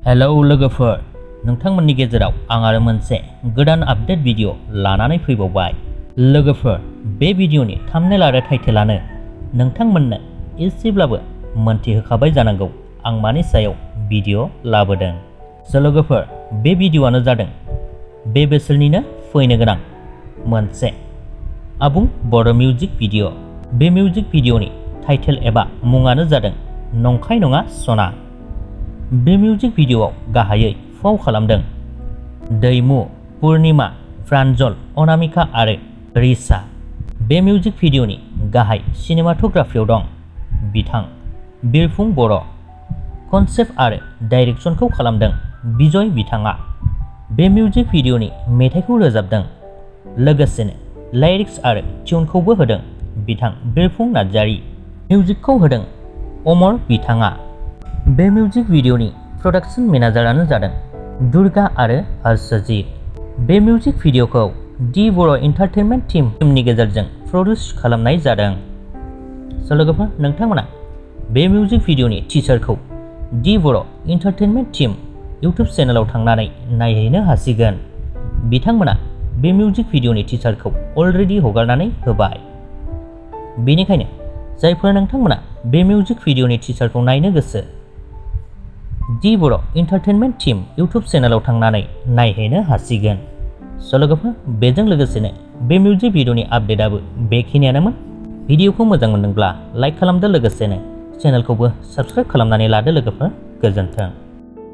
Hello लोगोफोर, नोंथांमोननि गेजेराव आं आरो मोनसे गोदान आपडेट भिडिअ लानानै फैबावबाय। लोगोफोर, बे भिडिअनि थाम्बनेल आरो टाइटेलानो नोंथांमोननो एसेब्लाबो मोनथिहोखाबाय जानांगौ आं मानि सायाव भिडिअ लाबोदों। लोगोफोर, बे भिडिअआनो जादों बे बोसोरनिनो फैनो गोनां मोनसे आबुं बर' मिउजिक भिडिअ। बे मिउजिक भिडिअनि टाइटेल एबा मुङानो जादों नंखाय नङा सना। बे मिउजिक भिडिअआव गाहायै फाव खालामदों दैमु, पुर्निमा, प्रान्जल, अनामिका आरो रिचा। बे मिउजिक भिडिअनि गाहाय सिनेमाट'ग्राफियाव दं बिथां बिरफुं बर'। कनसेप्ट आरो डाइरेक्सनखौ खालामदों बिजय बिथाङा। बे मिउजिक भिडिअनि मेथाइखौ रोजाबदों, लोगोसेनो लाइरिक्स आरो टिउनखौबो होदों बिथां बिरफुं नार्जारी। मिउजिकखौ होदों अमर बिथाङा। बे मिउजिक भिडिअनि प्रडाक्शन मेनेजारानो जादों दुर्गा आरो हर्षजित। बे मिउजिक भिडिअखौ दि बर' एन्टारटेनमेन्ट टीमनि गेजेरजों प्रडिउस खालामनाय जादों। लोगोफोर, नोंथांमोना बे मिउजिक भिडिअनि टिजारखौ दि बर' एन्टारटेनमेन्ट टीम इउटुब चेनेलाव थांनानै नायहैनो हासिगोन। बिथांमोना बे मिउजिक भिडिअनि टिजारखौ अलरेडि हगारनानै होबाय। बेनिखायनो जायफोर नोंथांमोना बे मिउजिक भिडिअनि टिजारखौ नायनो गोसो, दि बर' एन्टारटेनमेन्ट टीम इउटुब चेनेलाव थांनानै नायहैनो हासिगोन। लोगोफोर, बेजों लोगोसेनो बे मिउजिक भिडिअनि आपडेटआबो बेखिनियानोमोन। भिडिअखौ मोजां मोनदोंब्ला लाइक खालामदो, लोगोसेनो चेनेलखौबो साबस्क्राइब खालामनानै लादो लोगोफोर। गोजोन्थों।